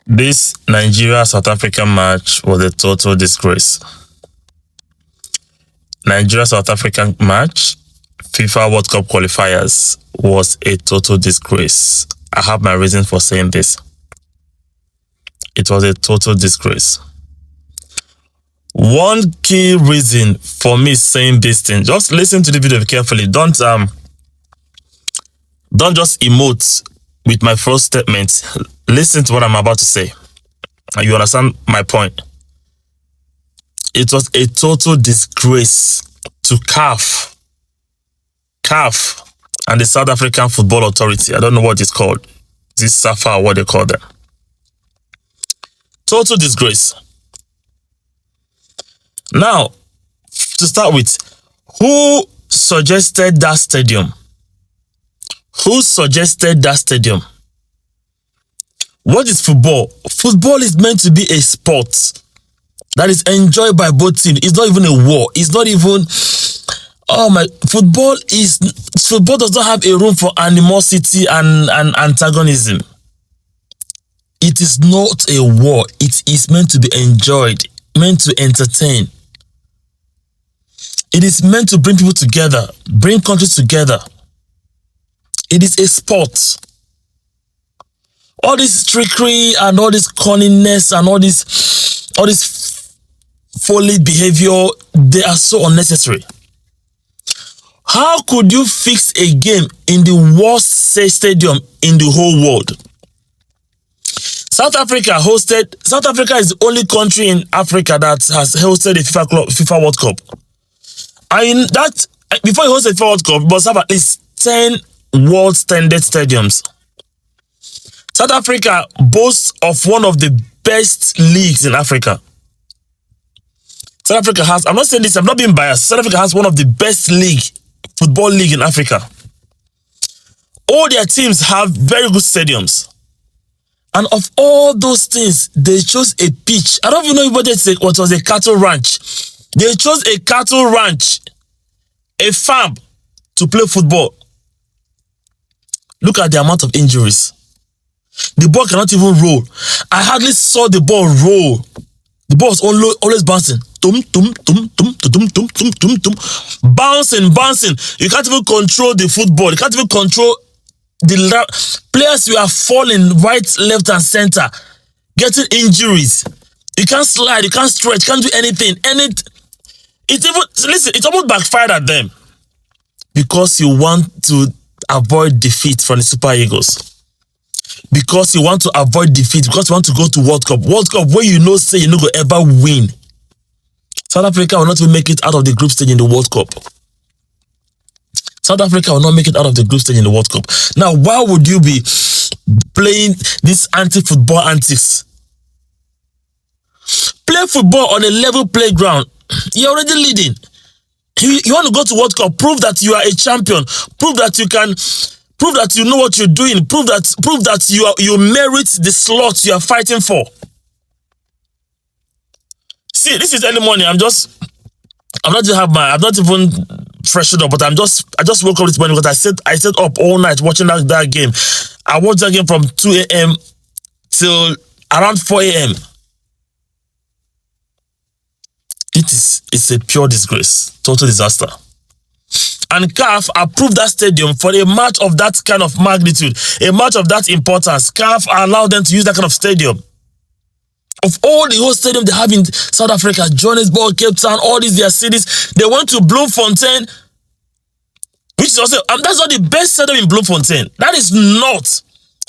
This Nigeria-South Africa match was a total disgrace. Nigeria-South African match, FIFA World Cup qualifiers, was a total disgrace. I have my reason for saying this. It was a total disgrace. One key reason for me saying this thing, just listen to the video carefully. Don't just emote with my first statement. Listen to what I'm about to say, and you understand my point. It was a total disgrace to CAF and the South African Football Authority. I don't know what it's called. This SAFA, what they call them. Total disgrace. Now, to start with, who suggested that stadium? Who suggested that stadium? What is football? Football is meant to be a sport that is enjoyed by both teams. It's not even a war. It's not even... Football does not have a room for animosity and antagonism. It is not a war. It is meant to be enjoyed, meant to entertain. It is meant to bring people together, bring countries together. It is a sport. All this trickery and all this cunningness and all this folly behavior, they are so unnecessary. How could you fix a game in the worst stadium in the whole world? South Africa is the only country in Africa that has hosted a FIFA World Cup. And that, before you hosted FIFA World Cup, you must have at least 10 world standard stadiums. South Africa boasts of one of the best leagues in Africa. South Africa has, I'm not saying this, I'm not being biased. South Africa has one of the best football league in Africa. All their teams have very good stadiums. And of all those things, they chose a pitch. I don't even know what was a cattle ranch. They chose a cattle ranch, a farm, to play football. Look at the amount of injuries. The ball cannot even roll. I hardly saw the ball roll. The ball was always bouncing. Bouncing. You can't even control the football. You can't even control the players. You are falling right, left, and center, getting injuries. You can't slide. You can't stretch. You can't do anything. It almost backfired at them because you want to avoid defeat from the Super Eagles. Because you want to avoid defeat, because you want to go to World Cup where you know say you're not going to ever win. South Africa will not even make it out of the group stage in the World Cup. South Africa will not make it out of the group stage in the World Cup. Now, why would you be playing these anti-football antics? Play football on a level playground. You're already leading. You want to go to World Cup, prove that you are a champion, prove that you can... Prove that you know what you're doing. Prove that you merit the slot you are fighting for. See, this is early morning. I'm not even freshened up, but I just woke up this morning because I stayed up all night watching that game. I watched that game from 2 a.m. till around 4 a.m. It's a pure disgrace, total disaster. And CAF approved that stadium for a match of that kind of magnitude, a match of that importance. CAF allowed them to use that kind of stadium. Of all the whole stadium they have in South Africa, Johannesburg, Cape Town, all these their cities, they went to Bloemfontein, which is also, that's not the best stadium in Bloemfontein. That is not.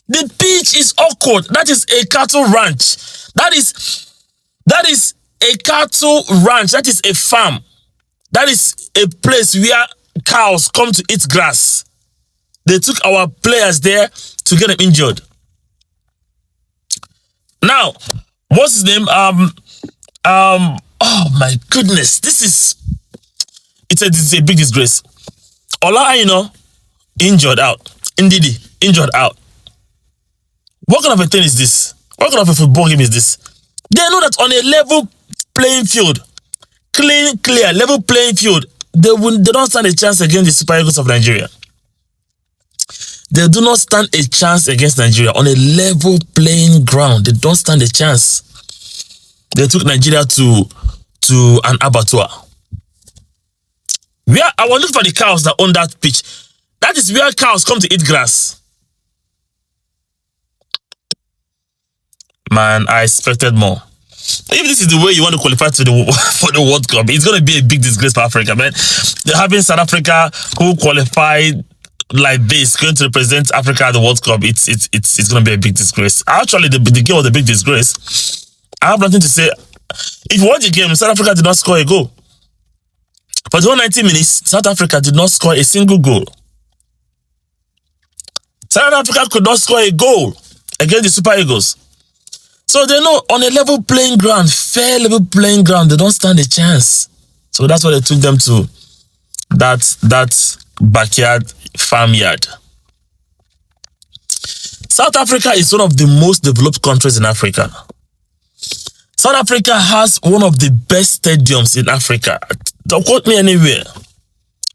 The pitch is awkward. That is a cattle ranch. That is a cattle ranch. That is a farm. That is a place where cows come to eat grass. They took our players there to get them injured. Now, what's his name? Oh my goodness, it's a big disgrace. Ola, injured out. Ndidi, injured out. What kind of a thing is this? What kind of a football game is this? They know that on a level playing field, clear, level playing field, they don't stand a chance against the Super Eagles of Nigeria. They do not stand a chance against Nigeria on a level playing ground. They don't stand a chance. They took Nigeria to an abattoir. Where I was looking for the cows that own that pitch. That is where cows come to eat grass. Man, I expected more. If this is the way you want to qualify to for the World Cup, it's going to be a big disgrace for Africa, man. Having South Africa who qualified like this going to represent Africa at the World Cup, it's going to be a big disgrace. Actually, the game was a big disgrace. I have nothing to say. If you watch the game, South Africa did not score a goal. For the whole 90 minutes, South Africa did not score a single goal. South Africa could not score a goal against the Super Eagles. So they know on a level playing ground, fair level playing ground, they don't stand a chance. So that's why they took them to that backyard farmyard. South Africa is one of the most developed countries in Africa. South Africa has one of the best stadiums in Africa. Don't quote me anywhere.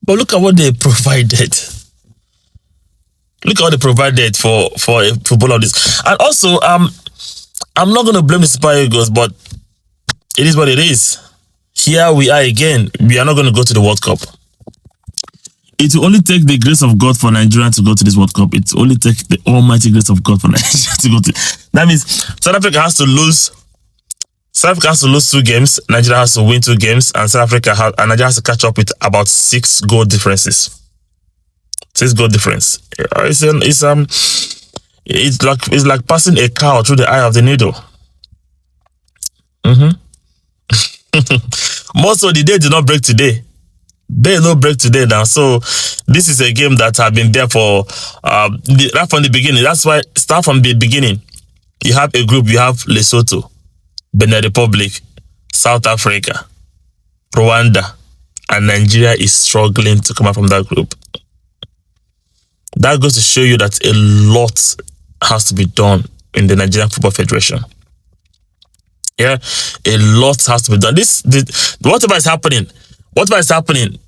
But look at what they provided. Look at what they provided for a football of this. And also, I'm not going to blame the Super Eagles, but it is what it is. Here we are again. We are not going to go to the World Cup. It will only take the grace of God for Nigeria to go to this World Cup. It will only take the almighty grace of God for Nigeria to go to. That means South Africa has to lose. South Africa has to lose 2 games. Nigeria has to win 2 games, and Nigeria has to catch up with about 6 goal differences. 6 goal difference. It's like passing a cow through the eye of the needle. Most of the day did not break today. They no break today now. So this is a game that have been there for right from the beginning. That's why start from the beginning. You have a group. You have Lesotho, Benin Republic, South Africa, Rwanda, and Nigeria is struggling to come out from that group. That goes to show you that a lot has to be done in the Nigerian Football Federation. Yeah, a lot has to be done. Whatever is happening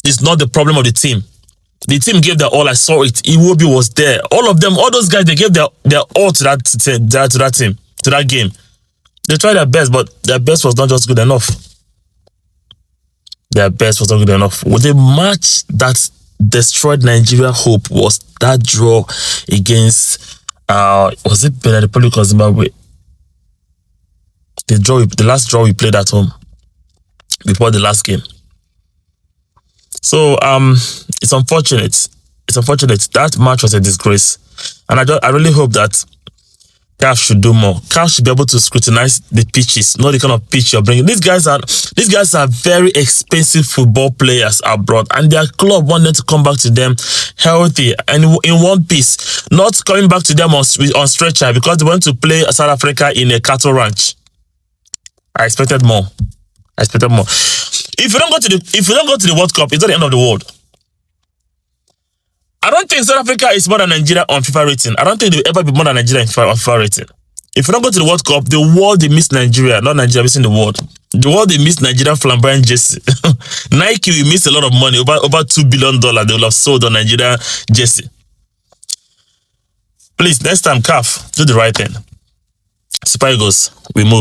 is not the problem of the team. The team gave their all. I saw it. Iwobi was there. All of them, all those guys, they gave their all to that team, to that game. They tried their best, but their best was not just good enough. Their best was not good enough. With the match that destroyed Nigeria hope was that draw against was it Benin Republic or Zimbabwe? The last draw we played at home before the last game. So it's unfortunate. It's unfortunate. That match was a disgrace, and I really hope that CAF should do more. CAF should be able to scrutinize the pitches, not the kind of pitch you're bringing. These guys are very expensive football players abroad, and their club want them to come back to them healthy and in one piece, not coming back to them on stretcher because they went to play South Africa in a cattle ranch. I expected more. If you don't go to the World Cup, it's not the end of the world. I don't think South Africa is more than Nigeria on FIFA rating. I don't think they will ever be more than Nigeria on FIFA rating. If you don't go to the World Cup, the world they miss Nigeria, not Nigeria missing the world. The world they miss Nigerian flamboyant jersey. Nike will miss a lot of money, over $2 billion they will have sold on Nigeria jersey. Please, next time, CAF, do the right thing. Super Eagles, we move.